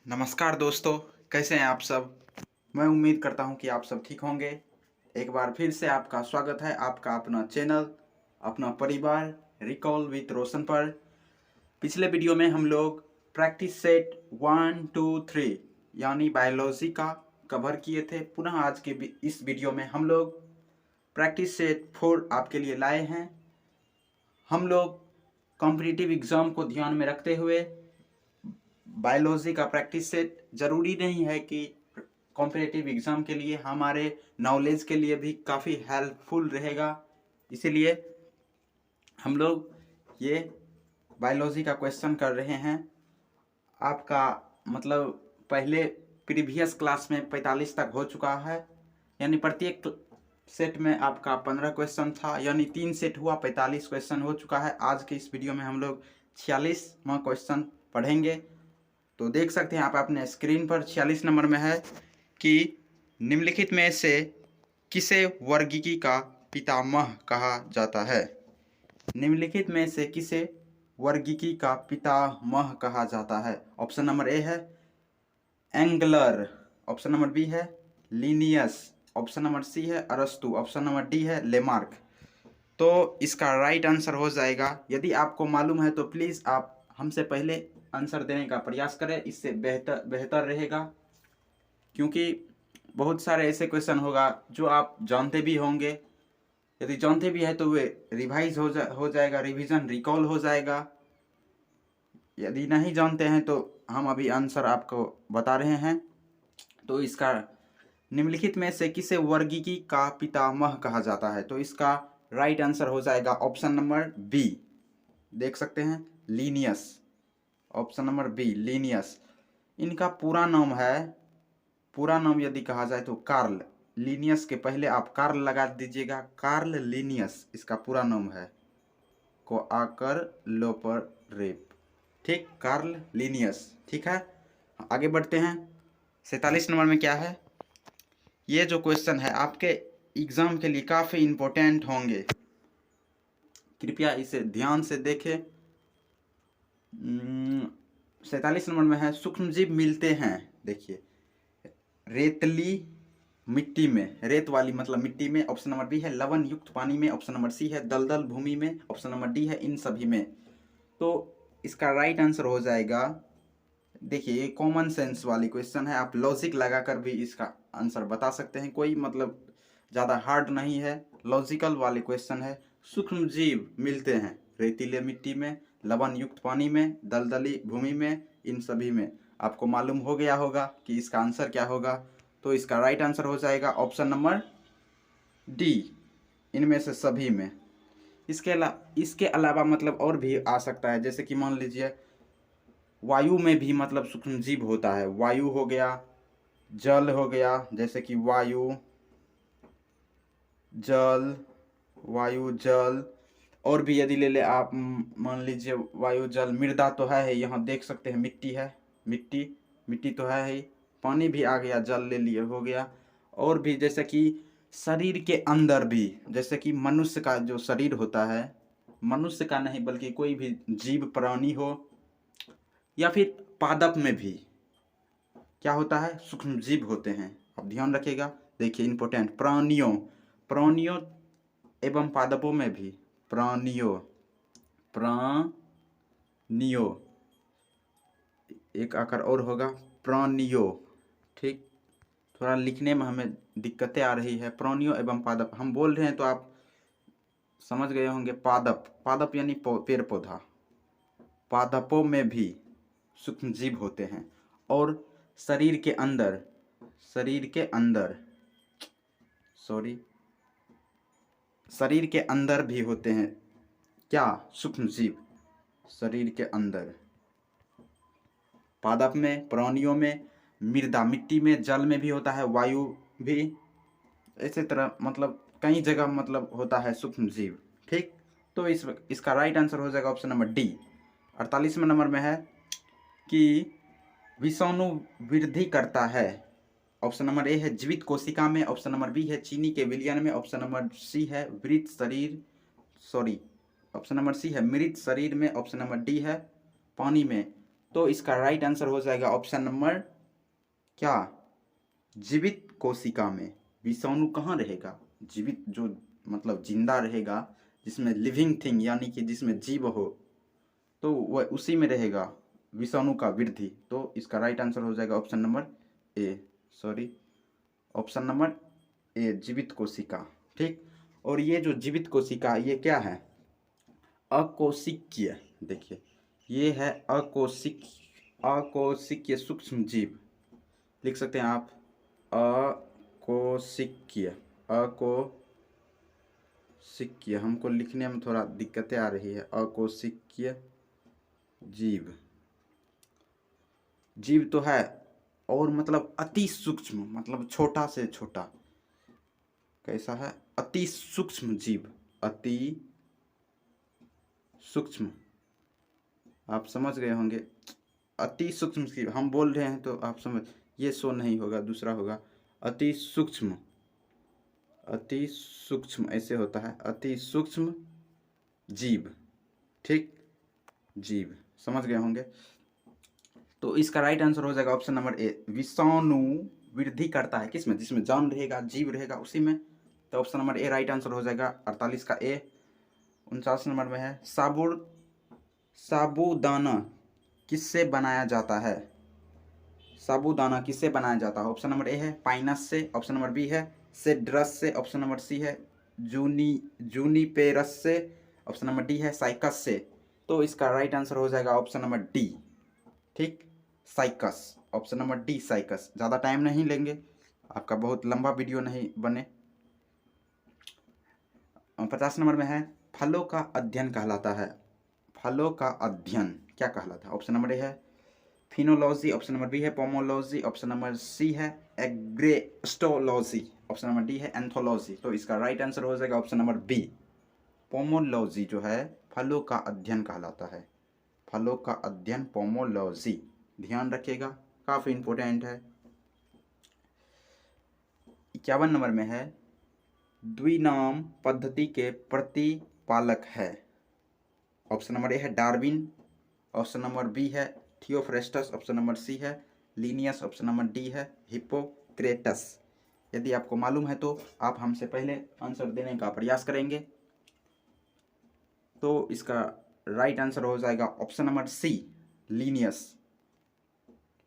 नमस्कार दोस्तों, कैसे हैं आप सब। मैं उम्मीद करता हूं कि आप सब ठीक होंगे। एक बार फिर से आपका स्वागत है आपका अपना चैनल, अपना परिवार रिकॉल विद रोशन पर। पिछले वीडियो में हम लोग प्रैक्टिस सेट 1 2 3 यानी बायोलॉजी का कवर किए थे। पुनः आज के इस वीडियो में हम लोग प्रैक्टिस सेट 4 आपके लिए लाए हैं। हम लोग कॉम्पिटिटिव एग्जाम को ध्यान में रखते हुए बायोलॉजी का प्रैक्टिस सेट जरूरी नहीं है कि कॉम्पिटिटिव एग्जाम के लिए, हमारे नॉलेज के लिए भी काफ़ी हेल्पफुल रहेगा। इसीलिए हम लोग ये बायोलॉजी का क्वेश्चन कर रहे हैं। आपका मतलब पहले प्रीवियस क्लास में 45 तक हो चुका है, यानी प्रत्येक सेट में आपका 15 क्वेश्चन था, यानी 3 सेट हुआ 45 क्वेश्चन हो चुका है। आज के इस वीडियो में हम लोग 46वां क्वेश्चन पढ़ेंगे। तो देख सकते हैं आप अपने स्क्रीन पर 46 नंबर में है कि निम्नलिखित में से किसे वर्गीकी का पितामह कहा जाता है। निम्नलिखित में से किसे वर्गीकी का पितामह कहा जाता है। ऑप्शन नंबर ए है एंगलर, ऑप्शन नंबर बी है लीनियस, ऑप्शन नंबर सी है अरस्तु, ऑप्शन नंबर डी है लेमार्क। तो इसका राइट आंसर हो जाएगा। यदि आपको मालूम है तो प्लीज़ आप हमसे पहले आंसर देने का प्रयास करें, इससे बेहतर रहेगा, क्योंकि बहुत सारे ऐसे क्वेश्चन होगा जो आप जानते भी होंगे। यदि जानते भी है तो वे रिवाइज हो जाएगा, रिवीजन रिकॉल हो जाएगा। यदि नहीं जानते हैं तो हम अभी आंसर आपको बता रहे हैं। तो इसका निम्नलिखित में से किसे वर्गीकी का पितामह कहा जाता है, तो इसका राइट आंसर हो जाएगा ऑप्शन नंबर बी। देख सकते हैं Linnaeus, option number B Linnaeus. इनका पूरा नाम है, पूरा नाम यदि कहा जाए तो कार्ल लीनियस के पहले आप कार्ल लगा दीजिएगा। कार्ल लीनियस इसका पूरा नाम है, को आकर लोपर रेप। ठीक, कार्ल लीनियस। ठीक है, आगे बढ़ते हैं। 47 नंबर में क्या है। ये जो क्वेश्चन है आपके एग्जाम के लिए काफ़ी इम्पोर्टेंट होंगे, कृपया इसे ध्यान से देखें। 47 नंबर में है सूक्ष्मजीव मिलते हैं, देखिए, रेतली मिट्टी में, रेत वाली मतलब मिट्टी में, ऑप्शन नंबर बी है लवण युक्त पानी में, ऑप्शन नंबर सी है दलदल भूमि में, ऑप्शन नंबर डी है इन सभी में। तो इसका राइट आंसर हो जाएगा, देखिए ये कॉमन सेंस वाली क्वेश्चन है, आप लॉजिक लगाकर भी इसका आंसर बता सकते हैं, कोई मतलब ज़्यादा हार्ड नहीं है, लॉजिकल वाले क्वेश्चन है। सूक्ष्म जीव मिलते हैं रेतीले मिट्टी में, लवण युक्त पानी में, दलदली भूमि में, इन सभी में। आपको मालूम हो गया होगा कि इसका आंसर क्या होगा। तो इसका राइट आंसर हो जाएगा ऑप्शन नंबर डी, इनमें से सभी में। इसके अलावा मतलब और भी आ सकता है, जैसे कि मान लीजिए वायु में भी मतलब सूक्ष्म जीव होता है। वायु हो गया, जल हो गया, जैसे कि वायु जल, वायु जल, और भी यदि ले ले आप, मान लीजिए वायु जल, मृदा तो है ही, यहाँ देख सकते हैं मिट्टी है, मिट्टी मिट्टी तो है ही, पानी भी आ गया, जल ले लिए हो गया। और भी जैसे कि शरीर के अंदर भी, जैसे कि मनुष्य का जो शरीर होता है, मनुष्य का नहीं बल्कि कोई भी जीव प्राणी हो, या फिर पादप में भी क्या होता है, सूक्ष्म जीव होते हैं। आप ध्यान रखिएगा, देखिए इंपॉर्टेंट, प्राणियों प्राणियों एवं पादपों में भी, प्राणियों प्राणियों एक आकर और होगा प्राणियों। ठीक, थोड़ा लिखने में हमें दिक्कतें आ रही है। प्राणियों एवं पादप हम बोल रहे हैं तो आप समझ गए होंगे। पादप, पादप यानी पेड़ पौधा, पादपों में भी सूक्ष्म जीव होते हैं। और शरीर के अंदर, शरीर के अंदर, सॉरी, शरीर के अंदर भी होते हैं क्या, सूक्ष्म जीव। शरीर के अंदर, पादप में, प्राणियों में, मृदा मिट्टी में, जल में भी होता है, वायु भी, इसी तरह मतलब कई जगह मतलब होता है सूक्ष्म जीव। ठीक, तो इसका राइट आंसर हो जाएगा ऑप्शन नंबर डी। 48वें नंबर में है कि विषाणु वृद्धि करता है। ऑप्शन नंबर ए है जीवित कोशिका में, ऑप्शन नंबर बी है चीनी के विलयन में, ऑप्शन नंबर सी है मृत शरीर, सॉरी, ऑप्शन नंबर सी है मृत शरीर में, ऑप्शन नंबर डी है पानी में। तो इसका राइट आंसर हो जाएगा ऑप्शन नंबर क्या, जीवित कोशिका में विषाणु कहाँ रहेगा, जीवित जो मतलब जिंदा रहेगा, जिसमें लिविंग थिंग यानी कि जिसमें जीव हो, तो वह उसी में रहेगा विषाणु का वृद्धि। तो इसका राइट आंसर हो जाएगा ऑप्शन नंबर ए, सॉरी ऑप्शन नंबर ए, जीवित कोशिका। ठीक, और ये जो जीवित कोशिका ये क्या है, अकोशिकीय। देखिए ये है अकोशिकीय सूक्ष्म जीव, लिख सकते हैं आप अकोशिकीय। अकोशिकीय हमको लिखने में थोड़ा दिक्कतें आ रही है। अकोशिकीय जीव, जीव तो है और मतलब अति सूक्ष्म, मतलब छोटा से छोटा, कैसा है, अति सूक्ष्म जीव, अति सूक्ष्म, आप समझ गए होंगे। अति सूक्ष्म जीव हम बोल रहे हैं तो आप समझ, ये सो नहीं होगा, दूसरा होगा अति सूक्ष्म। अति सूक्ष्म ऐसे होता है, अति सूक्ष्म जीव। ठीक, जीव समझ गए होंगे। तो इसका राइट आंसर हो जाएगा ऑप्शन नंबर ए, विषाणु वृद्धि करता है किसमें, जिसमें जान रहेगा, जीव रहेगा उसी में। तो ऑप्शन नंबर ए राइट आंसर हो जाएगा 48 का ए। 49 नंबर में है साबूदाना किससे बनाया जाता है, साबूदाना किससे बनाया जाता है। ऑप्शन नंबर ए है पाइनस से, ऑप्शन नंबर बी है सेड्रस से, ऑप्शन नंबर सी है जूनिपेरस से, ऑप्शन नंबर डी है साइकस से। तो इसका राइट आंसर हो जाएगा ऑप्शन नंबर डी। ठीक, cycas, option number D cycas. ज़्यादा टाइम नहीं लेंगे, आपका बहुत लंबा वीडियो नहीं बने। 50 नंबर में है फलों का अध्ययन कहलाता है, फलों का अध्ययन क्या कहलाता है। ऑप्शन नंबर ए है फिनोलॉजी, ऑप्शन नंबर बी है पोमोलॉजी, ऑप्शन नंबर सी है एग्रेस्टोलॉजी, ऑप्शन नंबर डी है एंथोलॉजी। तो इसका राइट आंसर हो जाएगा ऑप्शन नंबर बी, पोमोलॉजी जो है फलों का अध्ययन कहलाता है, फलों का अध्ययन पोमोलॉजी, ध्यान रखिएगा, काफ़ी इंपॉर्टेंट है। 51 नंबर में है द्विनाम पद्धति के प्रतिपालक है। ऑप्शन नंबर ए है डार्विन, ऑप्शन नंबर बी है थियोफ्रेस्टस, ऑप्शन नंबर सी है लिनियस, ऑप्शन नंबर डी है हिप्पोक्रेटस। यदि आपको मालूम है तो आप हमसे पहले आंसर देने का प्रयास करेंगे। तो इसका राइट आंसर हो जाएगा option number C Linnaeus.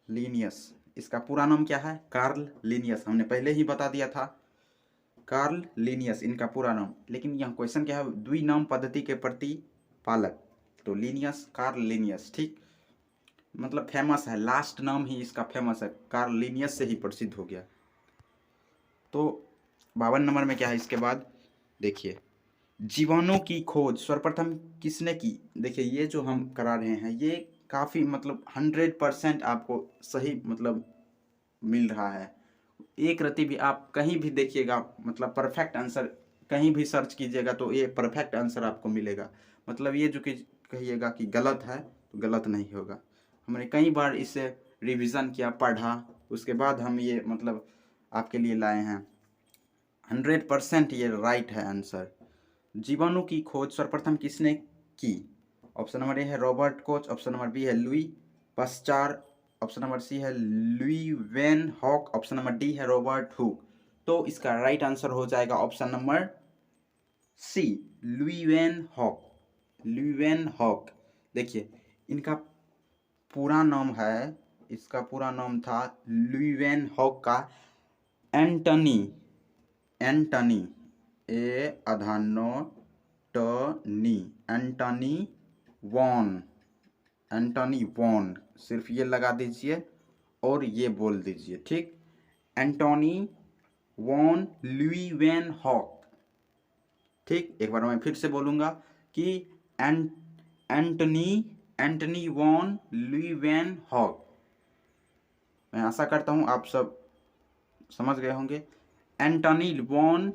Linnaeus इसका पूरा नाम क्या है, कार्ल लिनियस, हमने पहले ही बता दिया था, कार्ल लिनियस इनका पूरा नाम। लेकिन यहाँ क्वेश्चन क्या है, द्विनाम पद्धति के प्रतिपालक, तो लिनियस, कार्ल लिनियस। ठीक, मतलब फेमस है, लास्ट नाम ही इसका फेमस है, कार्ल लिनियस से ही प्रसिद्ध हो गया। तो 52 नंबर में क्या है इसके बाद, देखिए जीवाणु की खोज सर्वप्रथम किसने की। देखिए ये जो हम करा रहे हैं ये काफ़ी मतलब 100% आपको सही मतलब मिल रहा है। एक रत्ती भी आप कहीं भी देखिएगा, मतलब परफेक्ट आंसर कहीं भी सर्च कीजिएगा तो ये परफेक्ट आंसर आपको मिलेगा। मतलब ये जो कि कहिएगा कि गलत है तो गलत नहीं होगा। हमने कई बार इसे रिवीजन किया, पढ़ा, उसके बाद हम ये मतलब आपके लिए लाए हैं। 100% ये राइट है आंसर। जीवाणु की खोज सर्वप्रथम किसने की। ऑप्शन नंबर ए है Robert Koch, option number B है Louis Pasteur, option number C है Leeuwenhoek, option number D है रॉबर्ट हुक। तो इसका राइट आंसर हो जाएगा option number C Leeuwenhoek. Leeuwenhoek, देखिए इनका पूरा नाम है, इसका पूरा नाम था लुई वेन हॉक का एंटनी, एंटनी ए अधानो टनी, एंटनी वॉन, एंटनी वॉन, सिर्फ ये लगा दीजिए और ये बोल दीजिए। ठीक, Antonie van Leeuwenhoek. ठीक, एक बार मैं फिर से बोलूँगा कि Antonie van Leeuwenhoek. मैं आशा करता हूँ आप सब समझ गए होंगे। Antonie van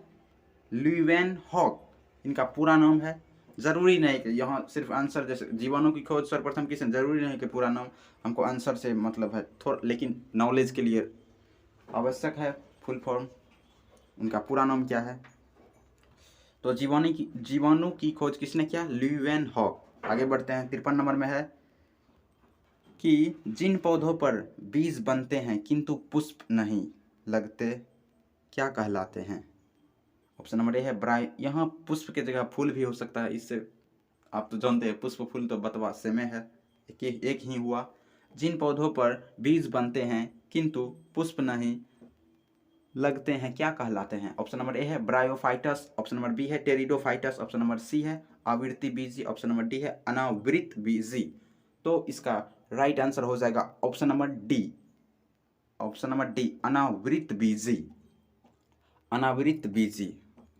Leeuwenhoek इनका पूरा नाम है। ज़रूरी नहीं कि यहाँ सिर्फ आंसर, जैसे जीवाणु की खोज सर्वप्रथम किसने, ज़रूरी नहीं कि पूरा नाम हमको आंसर से मतलब है थोड़ा, लेकिन नॉलेज के लिए आवश्यक है फुल फॉर्म, उनका पूरा नाम क्या है। तो जीवाणु की खोज किसने किया, लुई वेन हॉक। आगे बढ़ते हैं, 53 नंबर में है कि जिन पौधों पर बीज बनते हैं किंतु पुष्प नहीं लगते क्या कहलाते हैं? ऑप्शन नंबर ए है ब्राई। यहाँ पुष्प की जगह फूल भी हो सकता है, इससे आप तो जानते हैं पुष्प फूल तो बतवा सेम है, एक ही हुआ। जिन पौधों पर बीज बनते हैं किंतु पुष्प नहीं लगते हैं क्या कहलाते हैं? ऑप्शन नंबर ए है ब्रायोफाइटस, ऑप्शन नंबर बी है टेरिडोफाइटस, ऑप्शन नंबर सी है आवृत्ति बीजी, ऑप्शन नंबर डी है अनावृत बीजी। तो इसका राइट आंसर हो जाएगा option number D, option number D अनावृत बीजी। अनावृत बीजी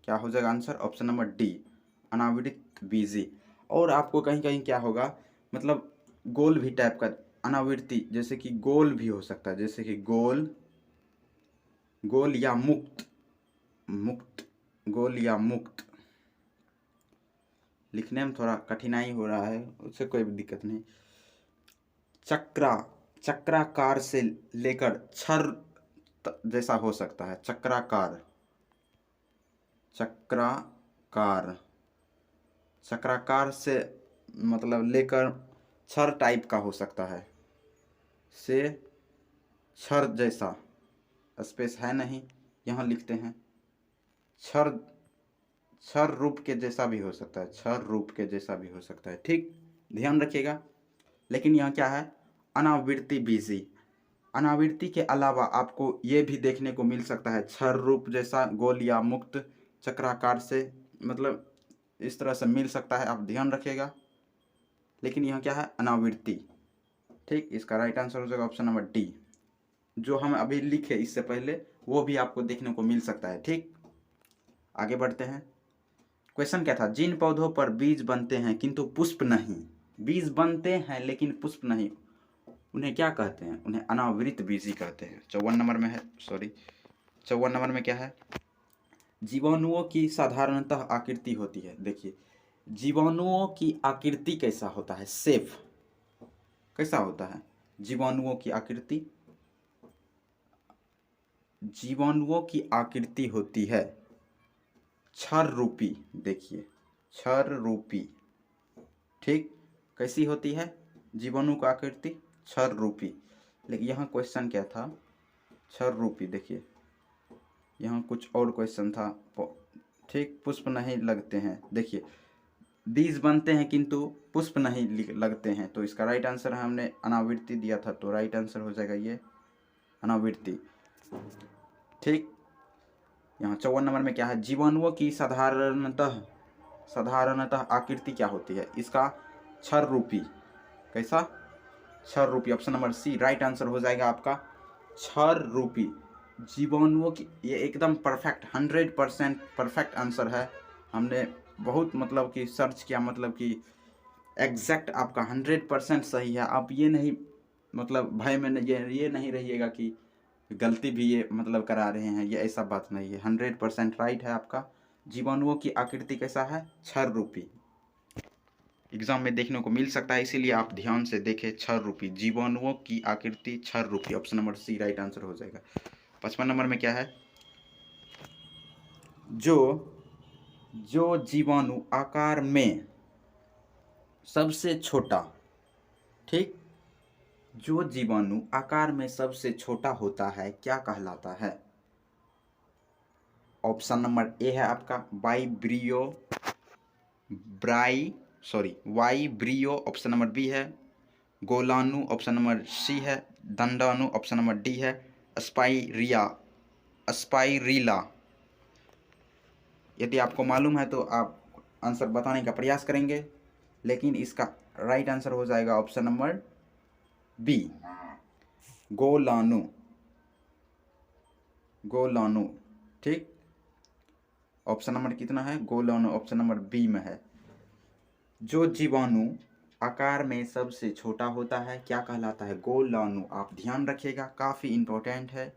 क्या हो जाएगा आंसर? ऑप्शन नंबर डी अनावृत बीजी। और आपको कहीं कहीं क्या होगा, मतलब गोल भी टाइप का अनावृत्ति, जैसे कि गोल भी हो सकता है, जैसे कि गोल, गोल या मुक्त, मुक्त, गोल या मुक्त। लिखने में थोड़ा कठिनाई हो रहा है, उससे कोई दिक्कत नहीं। चक्राकार से लेकर छर जैसा हो सकता है, चक्राकार, चक्राकार, चक्राकार से मतलब लेकर छर टाइप का हो सकता है, से छर जैसा, स्पेस है नहीं, यहाँ लिखते हैं छर, छर रूप के जैसा भी हो सकता है, छर रूप के जैसा भी हो सकता है, ठीक, ध्यान रखिएगा। लेकिन यहाँ क्या है? अनावृत्ति बीजी। अनावृत्ति के अलावा आपको ये भी देखने को मिल सकता है छर रूप जैसा, गोल या मुक्त, चक्राकार से, मतलब इस तरह से मिल सकता है, आप ध्यान रखिएगा। लेकिन यहाँ क्या है? अनावृत्ति, ठीक। इसका राइट आंसर हो जाएगा ऑप्शन नंबर डी। जो हम अभी लिखे इससे पहले वो भी आपको देखने को मिल सकता है, ठीक। आगे बढ़ते हैं। क्वेश्चन क्या था? जिन पौधों पर बीज बनते हैं किंतु पुष्प नहीं, बीज बनते हैं लेकिन पुष्प नहीं, उन्हें क्या कहते हैं? उन्हें अनावृत बीजी कहते हैं। 54 नंबर में है, सॉरी 54 नंबर में क्या है? जीवाणुओं की साधारणतः आकृति होती है। देखिए जीवाणुओं की आकृति कैसा होता है? शेप कैसा होता है जीवाणुओं की आकृति? जीवाणुओं की आकृति होती है छर रूपी। देखिए छर रूपी, ठीक। कैसी होती है जीवाणु की आकृति? छर रूपी। लेकिन यहाँ क्वेश्चन क्या था? छर रूपी। देखिए यहाँ कुछ और क्वेश्चन था, ठीक। पुष्प नहीं लगते हैं, देखिए बीज बनते हैं किंतु पुष्प नहीं लगते हैं, तो इसका राइट आंसर है, हमने अनावृत्ति दिया था, तो राइट आंसर हो जाएगा ये अनावृत्ति, ठीक। यहाँ 54 नंबर में क्या है? जीवाणुओं की साधारणतः आकृति क्या होती है? इसका छर रूपी। कैसा? छर रूपी। Option number C right answer हो जाएगा आपका छर रूपी। जीवाणुओं की, ये एकदम परफेक्ट 100% परफेक्ट आंसर है। हमने बहुत मतलब कि सर्च किया, मतलब कि एग्जैक्ट आपका 100% सही है। आप ये नहीं मतलब भय में ये नहीं रहिएगा कि गलती भी ये मतलब करा रहे हैं, ये ऐसा बात नहीं है, 100% राइट है आपका। जीवाणुओं की आकृति कैसा है? छर रूपी। एग्जाम में देखने को मिल सकता है, इसीलिए आप ध्यान से देखें। छर रूपी, जीवाणुओं की आकृति छर रूपी। Option number C right answer हो जाएगा। 55 नंबर में क्या है? जो जीवाणु आकार में सबसे छोटा, ठीक, जो जीवाणु आकार में सबसे छोटा होता है क्या कहलाता है? ऑप्शन नंबर ए है आपका वाइब्रियो, ऑप्शन नंबर बी है गोलानु, ऑप्शन नंबर सी है दंडाणु, ऑप्शन नंबर डी है स्पाइरीला। यदि आपको मालूम है तो आप आंसर बताने का प्रयास करेंगे, लेकिन इसका राइट आंसर हो जाएगा ऑप्शन नंबर बी गोलानु, गोलानु, ठीक। ऑप्शन नंबर कितना है? गोलानु, ऑप्शन नंबर बी में है। जो जीवाणु आकार में सबसे छोटा होता है क्या कहलाता है? गोलानु। आप ध्यान रखिएगा, काफ़ी इंपॉर्टेंट है।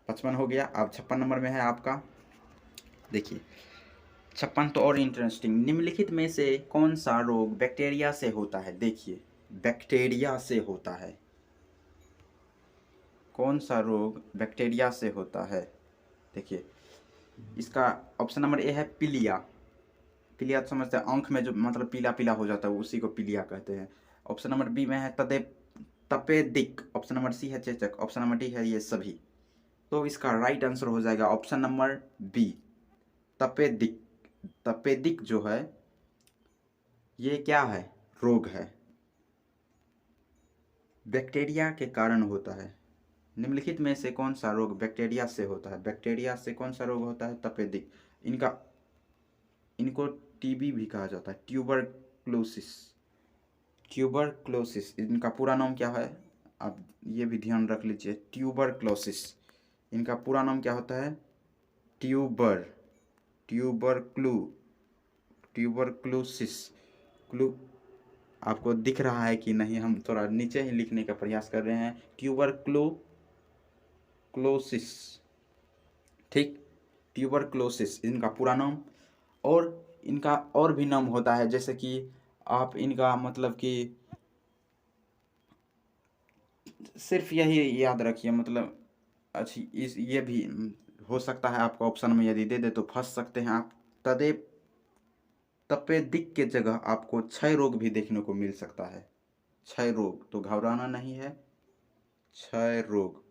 55 हो गया। अब 56 नंबर में है आपका। देखिए 56 तो और इंटरेस्टिंग। निम्नलिखित में से कौन सा रोग बैक्टीरिया से होता है? देखिए बैक्टीरिया से होता है, कौन सा रोग बैक्टीरिया से होता है? देखिए इसका ऑप्शन नंबर ए है पीलिया। पीलिया तो समझते हैं, आँख में जो मतलब पीला पीला हो जाता है उसी को पीलिया कहते हैं। ऑप्शन नंबर बी में है तपेदिक, ऑप्शन नंबर सी है चेचक, ऑप्शन नंबर डी है ये सभी। तो इसका राइट आंसर हो जाएगा ऑप्शन नंबर बी, तपेदिक। तपेदिक जो है ये क्या है, रोग है, बैक्टीरिया के कारण होता है। निम्नलिखित में से कौन सा रोग बैक्टीरिया से होता है? बैक्टीरिया से कौन सा रोग होता है? तपेदिक। इनको टीबी भी कहा जाता है, ट्यूबरक्लोसिस। ट्यूबरक्लोसिस इनका पूरा नाम क्या है? आप ये भी ध्यान रख लीजिए, ट्यूबरक्लोसिस इनका पूरा नाम क्या होता है? ट्यूबरक्लोसिस। क्लू आपको दिख रहा है कि नहीं? हम थोड़ा नीचे ही लिखने का प्रयास कर रहे हैं, ट्यूबरक्लोसिस, ठीक, ट्यूबरक्लोसिस इनका पूरा नाम। और इनका और भी नाम होता है, जैसे कि आप इनका मतलब कि सिर्फ यही याद रखिए, मतलब अच्छी इस ये भी हो सकता है आपको ऑप्शन में यदि दे दे तो फंस सकते हैं आप। तपेदिक के जगह आपको क्षय रोग भी देखने को मिल सकता है। क्षय रोग, तो घबराना नहीं है, क्षय रोग।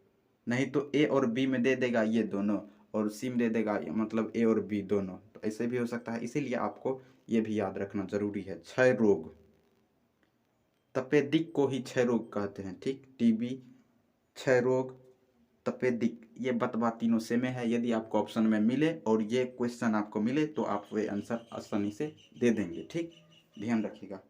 नहीं तो ए और बी में दे देगा ये दोनों, और सी में दे देगा मतलब ए और बी दोनों, तो ऐसे भी हो सकता है। इसीलिए आपको ये भी याद रखना जरूरी है, क्षय रोग। तपेदिक को ही क्षय रोग कहते हैं, ठीक। टीबी, क्षय रोग, तपेदिक, ये बतवा तीनों सेम है। यदि आपको ऑप्शन में मिले और ये क्वेश्चन आपको मिले तो आप वे आंसर आसानी से दे देंगे, ठीक। ध्यान रखिएगा।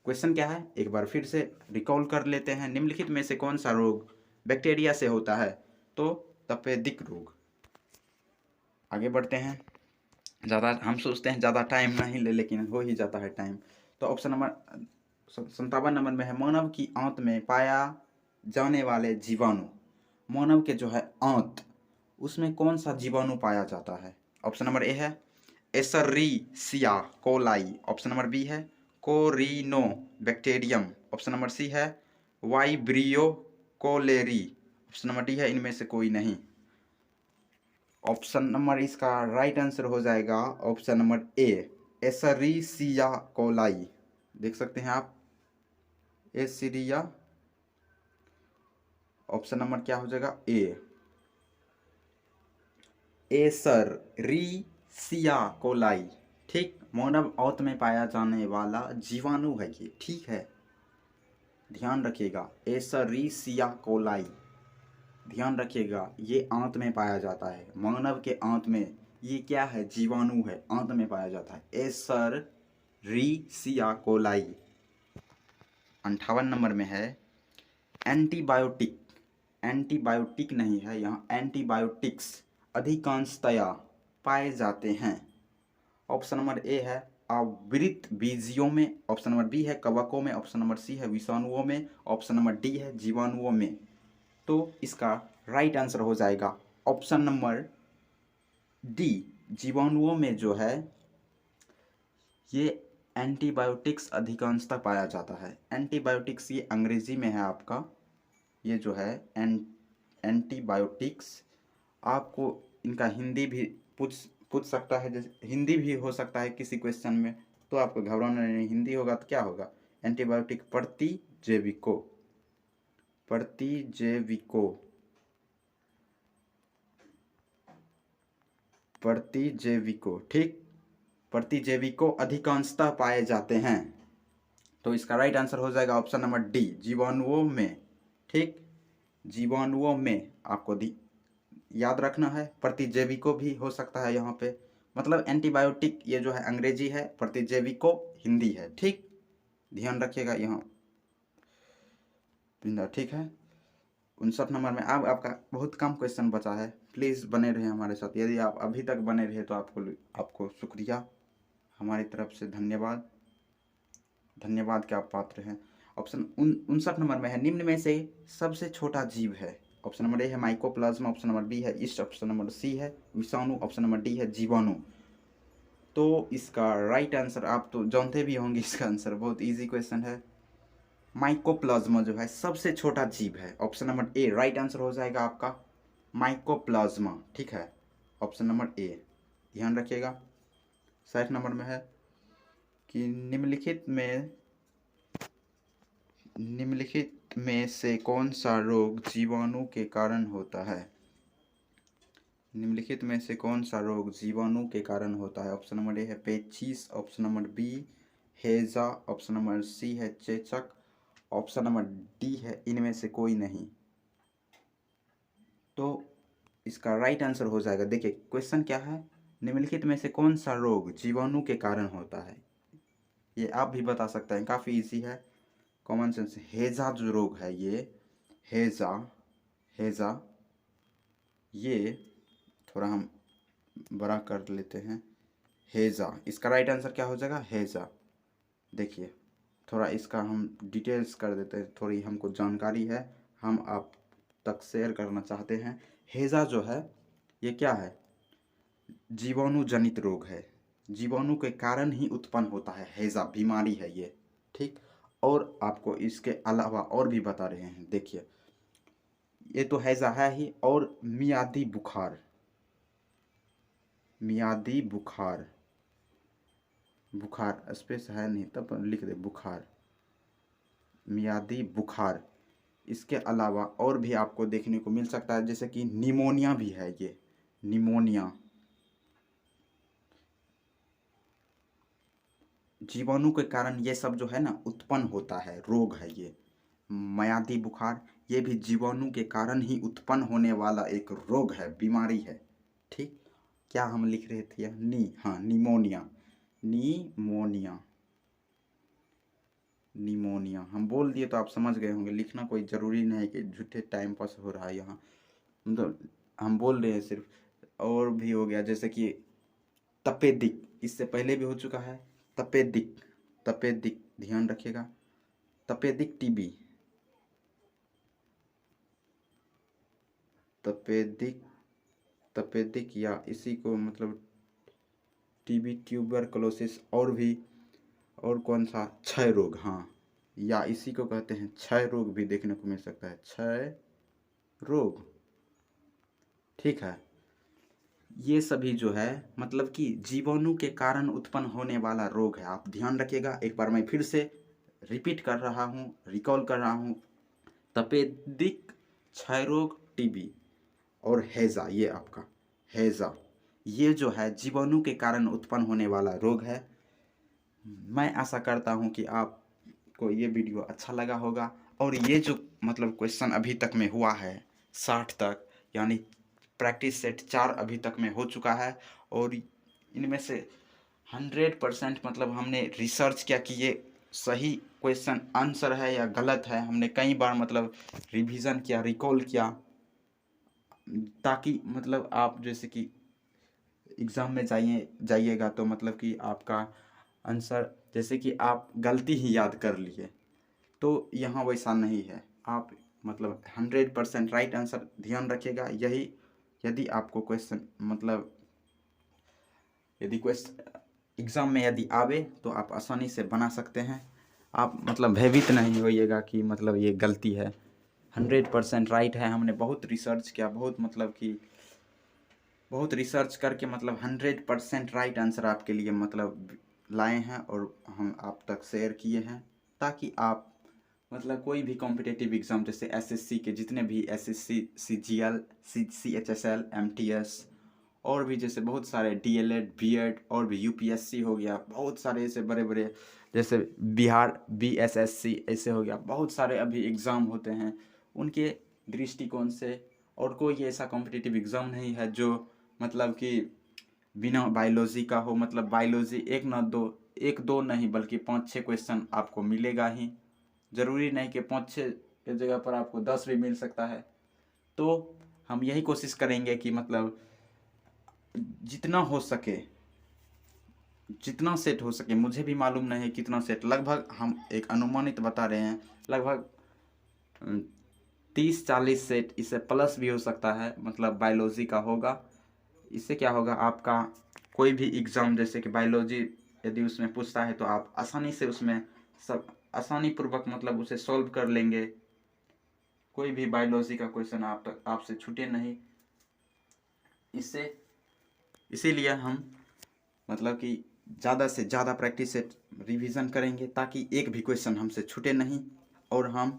क्वेश्चन क्या है एक बार फिर से रिकॉल कर लेते हैं। निम्नलिखित में से कौन सा रोग बैक्टीरिया से होता है? तो तपेदिक रोग। आगे बढ़ते हैं। ज़्यादा हम सोचते हैं ज़्यादा टाइम नहीं ले, लेकिन हो ही जाता है टाइम। तो ऑप्शन नंबर 57 नंबर में है, मानव की आंत में पाया जाने वाले जीवाणु। मानव के जो है आंत, उसमें कौन सा जीवाणु पाया जाता है? ऑप्शन नंबर ए है Escherichia coli, option number B है Corynebacterium, option number C है Vibrio cholerae, option number D है इनमें से कोई नहीं। ऑप्शन नंबर इसका राइट आंसर हो जाएगा option number A, Escherichia coli. देख सकते हैं आप, एसीरिया, ऑप्शन नंबर क्या हो जाएगा? ए, एसरीसिया कोलाई, ठीक। मानव आंत में पाया जाने वाला जीवाणु है ये, ठीक है, ध्यान रखिएगा, एसरीसिया कोलाई। ध्यान रखिएगा, ये आंत में पाया जाता है, मानव के आंत में ये क्या है? जीवाणु है, आंत में पाया जाता है, एसरीसिया कोलाई। 58 नंबर में है एंटीबायोटिक। एंटीबायोटिक नहीं है यहाँ, एंटीबायोटिक्स अधिकांशतया पाए जाते हैं। ऑप्शन नंबर ए है आवृत बीजियों में, ऑप्शन नंबर बी है कवकों में, ऑप्शन नंबर सी है विषाणुओं में, ऑप्शन नंबर डी है जीवाणुओं में। तो इसका राइट आंसर हो जाएगा ऑप्शन नंबर डी, जीवाणुओं में जो है ये एंटीबायोटिक्स अधिकांशतः पाया जाता है। एंटीबायोटिक्स ये अंग्रेजी में है आपका, ये जो है एंटीबायोटिक्स। आपको इनका हिंदी भी पूछ सकता है, जैसे हिंदी भी हो सकता है किसी क्वेश्चन में, तो आपको घबराना नहीं, हिंदी होगा तो क्या होगा? एंटीबायोटिक प्रतिजैविको, प्रतिजैविको, प्रतिजैविको, ठीक, प्रतिजैविको अधिकांशतः पाए जाते हैं। तो इसका राइट आंसर हो जाएगा ऑप्शन नंबर डी, जीवाणुओं में, ठीक। जीवाणुओं में आपको याद रखना है, प्रतिजैविको भी हो सकता है यहाँ पे, मतलब एंटीबायोटिक ये जो है अंग्रेजी है, प्रतिजैविको हिंदी है, ठीक। ध्यान रखिएगा यहाँ, ठीक है। 59 नंबर में अब आपका बहुत कम क्वेश्चन बचा है, प्लीज़ बने रहे हमारे साथ। यदि आप अभी तक बने रहे तो आपको शुक्रिया, हमारी तरफ से धन्यवाद, धन्यवाद के आप पात्र हैं। ऑप्शन 59 नंबर में है, निम्न में से सबसे छोटा जीव है। ऑप्शन नंबर ए है माइकोप्लाज्मा, ऑप्शन नंबर बी है ईस्ट, ऑप्शन नंबर सी है विषाणु, ऑप्शन नंबर डी है जीवाणु। तो इसका राइट आंसर आप तो जानते भी होंगे, इसका आंसर बहुत इजी क्वेश्चन है, माइकोप्लाज्मा जो है सबसे छोटा जीव है। ऑप्शन नंबर ए राइट आंसर हो जाएगा आपका माइकोप्लाज्मा, ठीक है, ऑप्शन नंबर ए। ध्यान रखिएगा। 60 नंबर में है कि निम्नलिखित में निम्नलिखित में से कौन सा रोग जीवाणु के कारण होता है? निम्नलिखित में से कौन सा रोग जीवाणु के कारण होता है? ऑप्शन नंबर ए है पेचिस, ऑप्शन नंबर बी हैजा, ऑप्शन नंबर सी है चेचक, ऑप्शन नंबर डी है इनमें से कोई नहीं। तो इसका राइट आंसर हो जाएगा, देखिए क्वेश्चन क्या है, निम्नलिखित में से कौन सा रोग जीवाणु के कारण होता है? ये आप भी बता सकते हैं, काफ़ी इजी है, कॉमन सेंस। हैजा जो रोग है ये हैजा हैजा ये थोड़ा हम बड़ा कर लेते हैं, हैजा, इसका राइट आंसर क्या हो जाएगा? हैजा। देखिए थोड़ा इसका हम डिटेल्स कर देते हैं, थोड़ी हमको जानकारी है, हम आप तक शेयर करना चाहते हैं। हैजा जो है ये क्या है? जीवाणु जनित रोग है, जीवाणु के कारण ही उत्पन्न होता है, हैजा बीमारी है ये, ठीक। और आपको इसके अलावा और भी बता रहे हैं, देखिए ये तो हैजा है ही, और मियादी बुखार, मियादी बुखार, बुखार स्पेस है नहीं तब लिख दे बुखार, मियादी बुखार। इसके अलावा और भी आपको देखने को मिल सकता है, जैसे कि निमोनिया भी है, ये निमोनिया जीवाणु के कारण ये सब जो है ना उत्पन्न होता है, रोग है ये। मियादी बुखार ये भी जीवाणु के कारण ही उत्पन्न होने वाला एक रोग है, बीमारी है, ठीक। क्या हम लिख रहे थे? हाँ निमोनिया, निमोनिया, निमोनिया हम बोल दिए तो आप समझ गए होंगे, लिखना कोई ज़रूरी नहीं है कि झूठे टाइम पास हो रहा है यहाँ, मतलब हम बोल रहे हैं सिर्फ। और भी हो गया जैसे कि तपेदिक, इससे पहले भी हो चुका है, तपेदिक, तपेदिक ध्यान रखिएगा, तपेदिक टीबी, तपेदिक, तपेदिक या इसी को मतलब टीबी, ट्यूबरकुलोसिस, और भी, और कौन सा, क्षय रोग, हाँ, या इसी को कहते हैं क्षय रोग भी देखने को मिल सकता है, क्षय रोग, ठीक है। ये सभी जो है मतलब कि जीवाणु के कारण उत्पन्न होने वाला रोग है, आप ध्यान रखिएगा। एक बार मैं फिर से रिपीट कर रहा हूँ, रिकॉल कर रहा हूँ, तपेदिक, क्षय रोग, टीबी और हैजा, ये आपका हैजा, ये जो है जीवाणु के कारण उत्पन्न होने वाला रोग है। मैं आशा करता हूँ कि आपको ये वीडियो अच्छा लगा होगा, और ये जो मतलब क्वेश्चन अभी तक में हुआ है 60 तक, यानी प्रैक्टिस सेट 4 अभी तक में हो चुका है, और इनमें से 100% मतलब हमने रिसर्च किया कि ये सही क्वेश्चन आंसर है या गलत है। हमने कई बार मतलब रिवीजन किया, रिकॉल किया, ताकि मतलब आप जैसे कि एग्ज़ाम में जाइएगा तो मतलब कि आपका आंसर जैसे कि आप गलती ही याद कर लिए, तो यहाँ वैसा नहीं है, आप मतलब 100% राइट आंसर ध्यान रखिएगा। यही यदि आपको क्वेश्चन मतलब यदि क्वेश्चन एग्ज़ाम में यदि आवे तो आप आसानी से बना सकते हैं, आप मतलब भयभीत नहीं होइएगा कि मतलब ये गलती है, 100% राइट है। हमने बहुत रिसर्च किया, बहुत मतलब कि बहुत रिसर्च करके मतलब 100% राइट आंसर आपके लिए मतलब लाए हैं, और हम आप तक शेयर किए हैं, ताकि आप मतलब कोई भी कॉम्पिटिटिव एग्ज़ाम जैसे एसएससी के जितने भी एसएससी, सीजीएल, सीएचएसएल, एमटीएस, और भी जैसे बहुत सारे डीएलएड, बीएड, और भी यूपीएससी हो गया, बहुत सारे ऐसे बड़े बड़े जैसे बिहार बीएसएससी ऐसे हो गया, बहुत सारे अभी एग्ज़ाम होते हैं, उनके दृष्टिकोण से। और कोई ऐसा कॉम्पिटिटिव एग्ज़ाम नहीं है जो मतलब कि बिना बायोलॉजी का हो, मतलब बायोलॉजी एक दो नहीं बल्कि 5-6 क्वेश्चन आपको मिलेगा ही, ज़रूरी नहीं कि 5-6 के जगह पर आपको 10 भी मिल सकता है। तो हम यही कोशिश करेंगे कि मतलब जितना हो सके, जितना सेट हो सके, मुझे भी मालूम नहीं है कितना सेट, लगभग हम एक अनुमानित बता रहे हैं, लगभग 30-40 सेट, इससे प्लस भी हो सकता है, मतलब बायोलॉजी का होगा। इससे क्या होगा, आपका कोई भी एग्ज़ाम जैसे कि बायोलॉजी यदि उसमें पूछता है तो आप आसानी से उसमें सब आसानी पूर्वक मतलब उसे सॉल्व कर लेंगे, कोई भी बायोलॉजी का क्वेश्चन आपसे छूटे नहीं। इससे इसीलिए हम मतलब कि ज़्यादा से ज़्यादा प्रैक्टिस से रिवीजन करेंगे, ताकि एक भी क्वेश्चन हमसे छूटे नहीं, और हम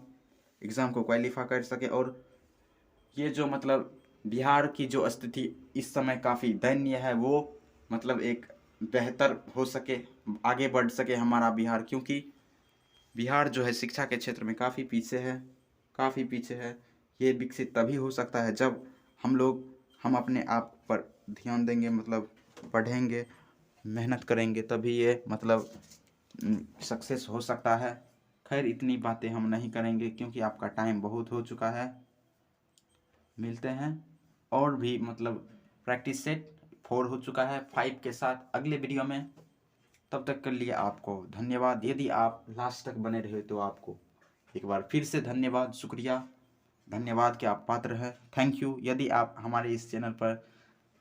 एग्ज़ाम को क्वालिफाई कर सके। और ये जो मतलब बिहार की जो स्थिति इस समय काफ़ी दयनीय है, वो मतलब एक बेहतर हो सके, आगे बढ़ सके हमारा बिहार, क्योंकि बिहार जो है शिक्षा के क्षेत्र में काफ़ी पीछे है, काफ़ी पीछे है। ये विकसित तभी हो सकता है जब हम अपने आप पर ध्यान देंगे, मतलब पढ़ेंगे, मेहनत करेंगे, तभी ये मतलब सक्सेस हो सकता है। खैर इतनी बातें हम नहीं करेंगे क्योंकि आपका टाइम बहुत हो चुका है। मिलते हैं और भी मतलब प्रैक्टिस सेट 4 हो चुका है, 5 के साथ अगले वीडियो में। तब तक के लिए आपको धन्यवाद। यदि आप लास्ट तक बने रहे तो आपको एक बार फिर से धन्यवाद, शुक्रिया, धन्यवाद के आप पात्र हैं। Thank you. यदि आप हमारे इस चैनल पर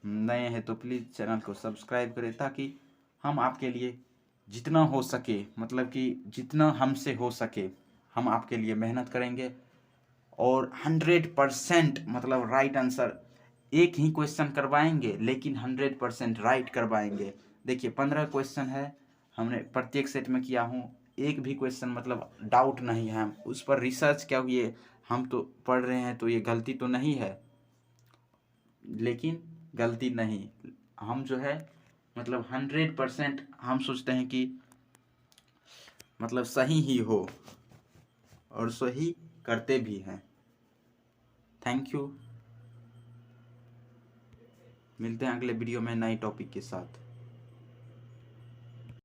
नए हैं तो प्लीज़ चैनल को सब्सक्राइब करें, ताकि हम आपके लिए जितना हो सके, मतलब कि जितना हमसे हो सके हम आपके लिए मेहनत करेंगे। और 100% मतलब राइट आंसर, एक ही क्वेश्चन करवाएंगे लेकिन 100% राइट करवाएंगे। देखिए 15 क्वेश्चन है, हमने प्रत्येक सेट में किया हूँ, एक भी क्वेश्चन मतलब डाउट नहीं है। हम उस पर रिसर्च क्या हुई, हम तो पढ़ रहे हैं तो ये गलती तो नहीं है, लेकिन गलती नहीं, हम जो है मतलब 100% हम सोचते हैं कि मतलब सही ही हो, और सही करते भी हैं। Thank you. मिलते हैं अगले वीडियो में नए टॉपिक के साथ।